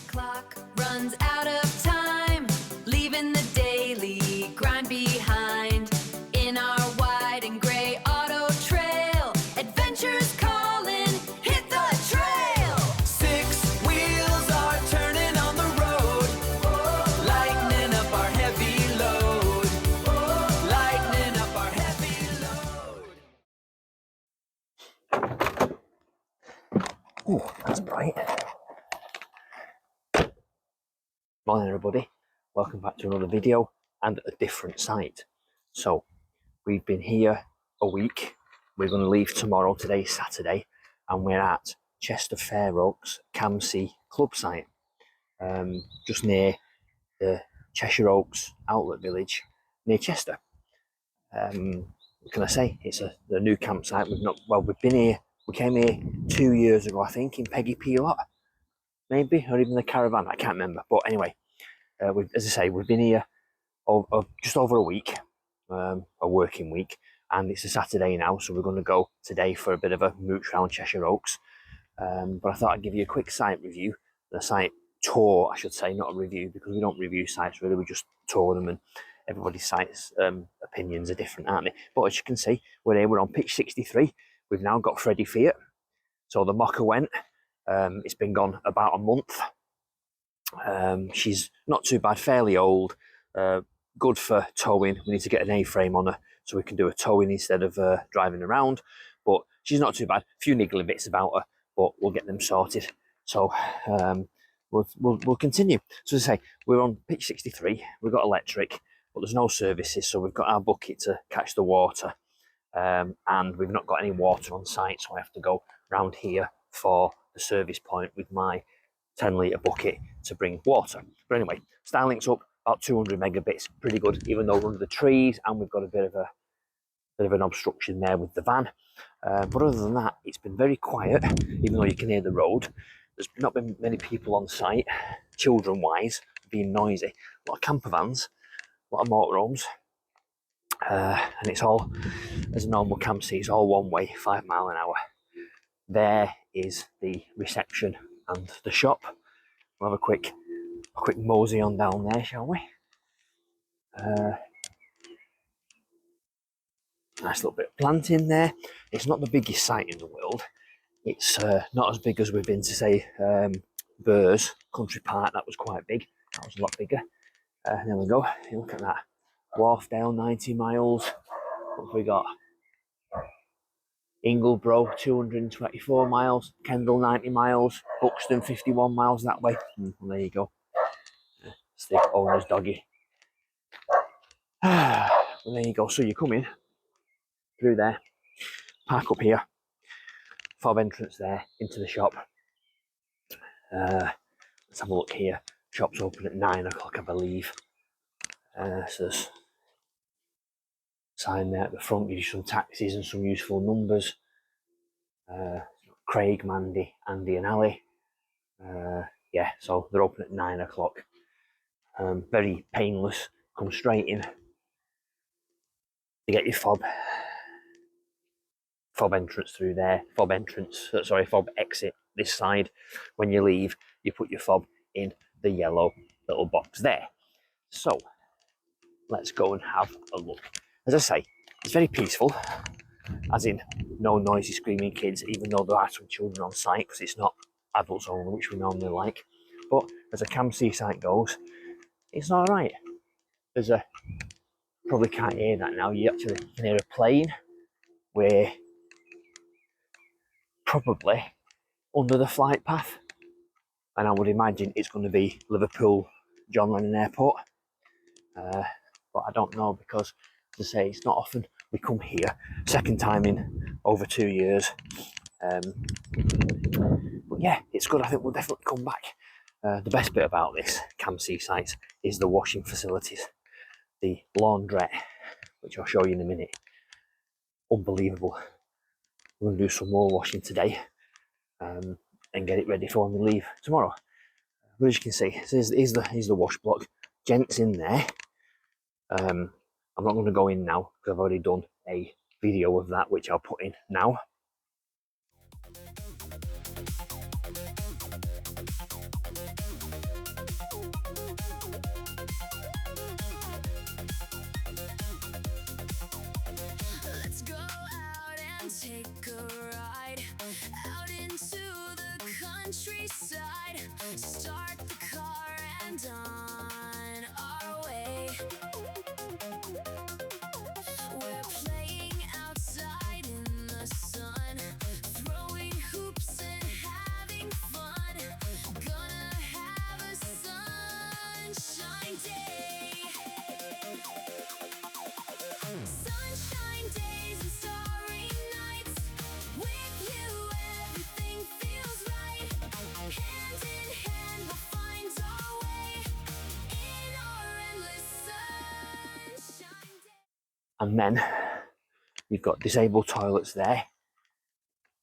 clock runs out of time, leaving the daily grind behind. In our white and gray auto trail, adventures calling, hit the trail. 6 wheels are turning on the road, lightening up our heavy load, lightening up our heavy load. Oh, that's bright. Morning everybody, welcome back to another video and a different site. So we've been here a week, we're going to leave tomorrow, today's Saturday, and we're at Chester Fairoaks CAMC club site, just near the Cheshire Oaks outlet village near Chester. What can I say, it's the new campsite. We've been here, we came here 2 years ago I think, in Peggy P lot, maybe, or even the caravan, I can't remember. But anyway, as I say, we've been here just over a week, a working week, and it's a Saturday now, so we're going to go today for a bit of a mooch around Cheshire Oaks. But I thought I'd give you a quick site review, the site tour I should say, not a review, because we don't review sites really, we just tour them, and everybody's site's opinions are different, aren't they? But as you can see, we're here, we're on pitch 63, we've now got Freddie Fiat, so the mocker went. It's been gone about a month. She's not too bad, fairly old, good for towing. We need to get an A-frame on her so we can do a towing instead of driving around, but she's not too bad. A few niggly bits about her, but we'll get them sorted. So we'll continue. So as I say, we're on pitch 63, we've got electric, but there's no services, so we've got our bucket to catch the water, and we've not got any water on site, so I have to go round here for the service point with my 10-litre bucket to bring water. But anyway, Starlink's up about 200 megabits, pretty good, even though we're under the trees and we've got a bit of an obstruction there with the van. But other than that, it's been very quiet, even though you can hear the road. There's not been many people on site, children-wise, being noisy. A lot of camper vans, a lot of motorhomes, and it's all, as a normal CAMC, it's all one way, 5 mile an hour. There is the reception and the shop. We'll have a quick mosey on down there, shall we? Nice little bit of planting there. It's not the biggest site in the world. It's not as big as we've been to, say, Burrs Country Park. That was quite big. That was a lot bigger. There we go. You look at that. Wharfdale, 90 miles. What have we got? Ingleborough, 224 miles. Kendal, 90 miles. Buxton, 51 miles that way. Well, there you go. It's the owner's doggy. Well, there you go. So you come in through there, park up here, fob entrance there into the shop. Let's have a look here. Shop's open at 9 o'clock, I believe. So there's sign there at the front, gives you some taxis and some useful numbers. Craig, Mandy, Andy and Ali. Yeah, so they're open at 9 o'clock. Very painless, come straight in. You get your fob entrance through there, fob exit this side. When you leave, you put your fob in the yellow little box there. So let's go and have a look. As I say, it's very peaceful, as in no noisy screaming kids, even though there are some children on site, because it's not adults only, which we normally like. But as a CAMC site goes, it's all right. Probably can't hear that now. You actually can hear a plane. We're probably under the flight path, and I would imagine it's going to be Liverpool John Lennon Airport, but I don't know, because as I say, it's not often we come here, second time in over 2 years. But yeah, it's good. I think we'll definitely come back. The best bit about this CAMC site is the washing facilities, the laundrette, which I'll show you in a minute. Unbelievable. We're going to do some more washing today, and get it ready for when we leave tomorrow. But as you can see, so here's the wash block. Gents in there. I'm not going to go in now because I've already done a video of that, which I'll put in now. countryside. Start the car and on our way. We're playing outside in the sun, throwing hoops and having fun. Gonna have a sunshine day. Sunshine days and starry nights. With you everything feels right. Hand in hand we'll find our way in our endless sunshine day. And then you've got disabled toilets there.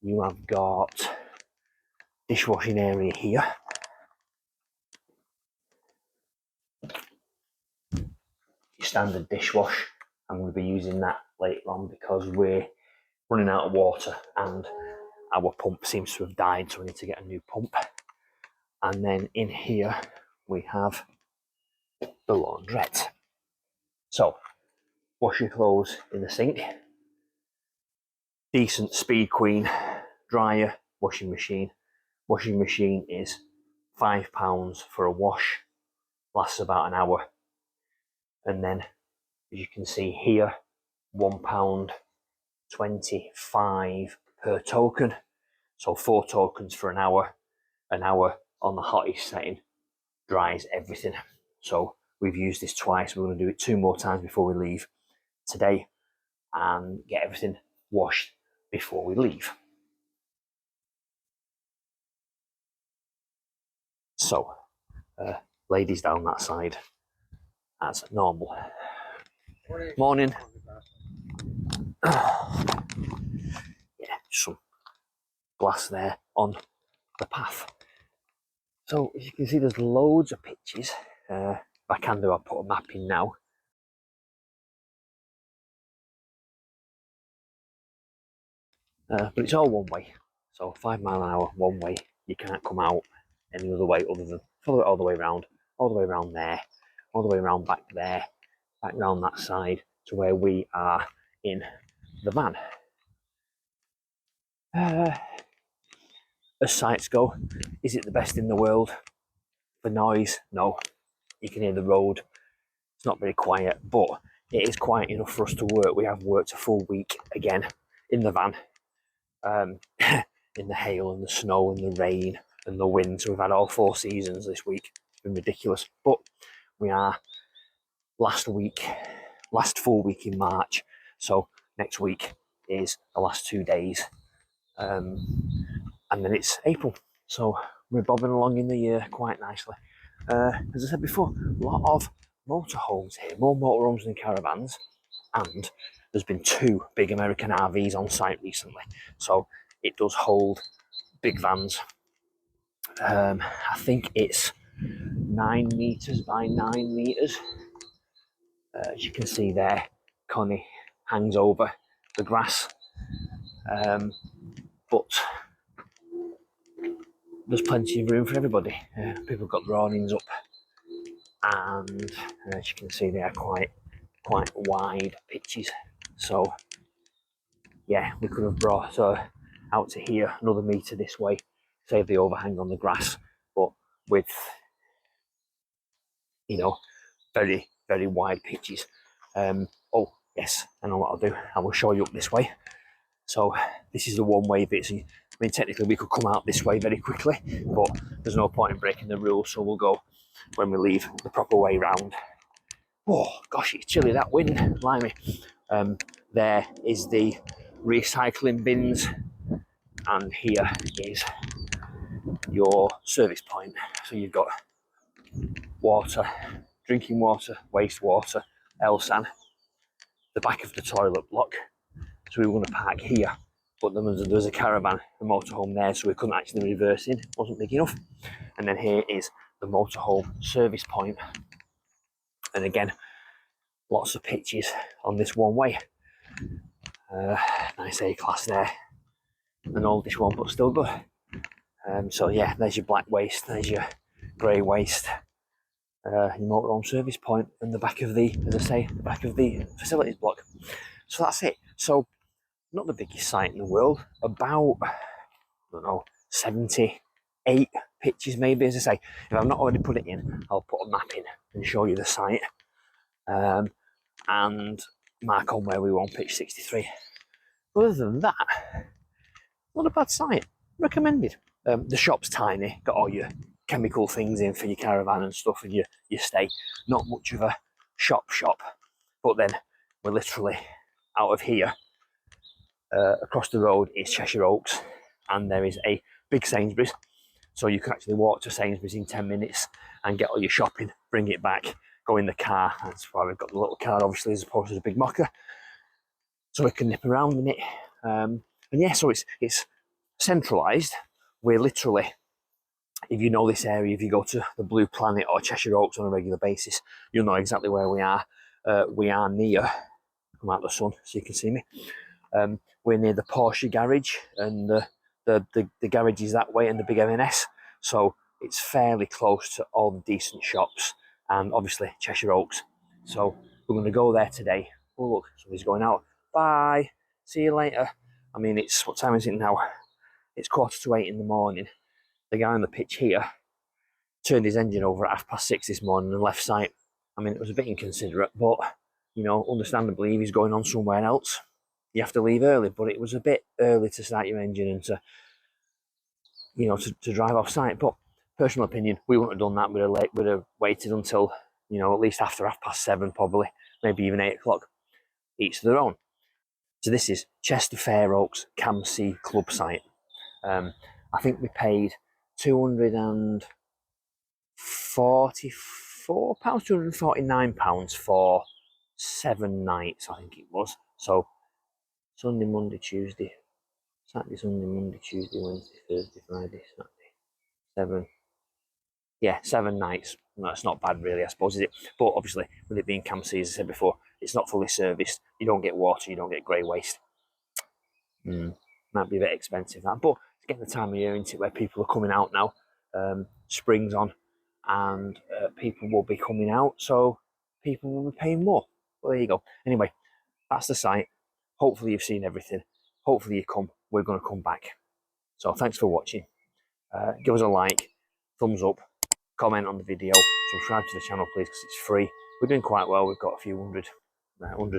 You have got dishwashing area here. Your standard dishwash. I'm going to be using that later on because we're running out of water and our pump seems to have died, so we need to get a new pump. And then in here we have the laundrette. So wash your clothes in the sink. Decent Speed Queen dryer, washing machine. Washing machine is £5 for a wash, lasts about an hour. And then, as you can see here, £1.25 per token. So 4 tokens for an hour. An hour on the hottest setting dries everything. So we've used this twice. We're going to do it 2 more times before we leave today and get everything washed before we leave. So, ladies down that side as normal. Morning. Yeah, some glass there on the path. So as you can see, there's loads of pitches. If I can do, I'll put a map in now. But it's all one way. So 5 mile an hour, one way. You can't come out any other way other than follow it all the way around there, all the way around back there, back round that side to where we are in the van. As sights go, is it the best in the world? For noise, no. You can hear the road. It's not very quiet, but it is quiet enough for us to work. We have worked a full week again in the van, in the hail and the snow and the rain and the wind. So we've had all 4 seasons this week. It's been ridiculous. But we are last full week in March. So next week is the last 2 days. And then it's April. So we're bobbing along in the year quite nicely. As I said before, a lot of motorhomes here, more motorhomes than caravans, and there's been 2 big American RVs on site recently, so it does hold big vans. I think it's 9 meters by 9 meters. As you can see there, Connie hangs over the grass, but there's plenty of room for everybody. People have got their awnings up, and as you can see, they are quite wide pitches. So yeah, we could have brought out to here another metre this way, save the overhang on the grass, but with, you know, very wide pitches. Oh yes, I know what I'll do. I will show you up this way. So this is the one-way bit. I mean, technically we could come out this way very quickly, but there's no point in breaking the rules, so we'll go when we leave the proper way round. Oh gosh, it's chilly, that wind, blimey. There is the recycling bins, and here is your service point. So you've got water, drinking water, wastewater, LSAN, the back of the toilet block. So we were going to park here, but there was a caravan, a motorhome there, so we couldn't actually reverse in, it wasn't big enough. And then here is the motorhome service point. And again, lots of pitches on this one way. Nice A-class there. An oldish one, but still good. So yeah, there's your black waste, there's your grey waste, your motorhome service point, and the back of the, as I say, the back of the facilities block. So that's it. So not the biggest site in the world, about, I don't know, 70, 8 pitches maybe. As I say, if I've not already put it in, I'll put a map in and show you the site, and mark on where we want pitch 63. Other than that, not a bad site. Recommended. The shop's tiny, got all your chemical things in for your caravan and stuff and your stay. Not much of a shop, but then we're literally out of here. Across the road is Cheshire Oaks, and there is a big Sainsbury's, so you can actually walk to Sainsbury's in 10 minutes and get all your shopping, bring it back, go in the car. That's why we've got the little car, obviously, as opposed to the big mocker, so we can nip around in it. And yeah, so it's centralised. We're literally, if you know this area, if you go to the Blue Planet or Cheshire Oaks on a regular basis, you'll know exactly where we are. We are near, come out the sun so you can see me. We're near the Porsche garage, and the garage is that way, and the big M&S. So it's fairly close to all the decent shops, and obviously Cheshire Oaks. So we're going to go there today. Oh look, somebody's going out. Bye. See you later. I mean, it's, what time is it now? It's 7:45 in the morning. The guy on the pitch here turned his engine over at 6:30 this morning and left site. I mean, it was a bit inconsiderate, but, you know, understandably, if he's going on somewhere else, you have to leave early. But it was a bit early to start your engine and to, you know, to drive off site. But personal opinion, we wouldn't have done that. We'd have waited until, you know, at least after 7:30 probably, maybe even 8 o'clock. Each to their own. So this is Chester Fairoaks CAMC club site. I think we paid £244, £249 for 7 nights, I think it was. So Sunday, Monday, Tuesday, Saturday, Sunday, Monday, Tuesday, Wednesday, Thursday, Friday, Saturday, 7 nights. No, that's not bad really, I suppose, is it? But obviously, with it being CAMC, as I said before, it's not fully serviced. You don't get water, you don't get grey waste. Might be a bit expensive, that, but it's getting the time of year into it where people are coming out now. Spring's on, and people will be coming out, so people will be paying more. Well, there you go. Anyway, that's the site. Hopefully you've seen everything. Hopefully you come. We're going to come back. So thanks for watching. Give us a like, thumbs up, comment on the video, subscribe to the channel please, because it's free. We're doing quite well. We've got a few hundred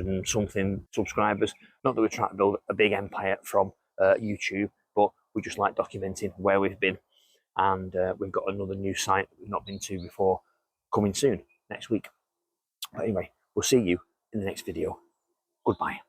and something subscribers. Not that we're trying to build a big empire from YouTube, but we just like documenting where we've been. And we've got another new site we've not been to before coming soon, next week. But anyway, we'll see you in the next video. Goodbye.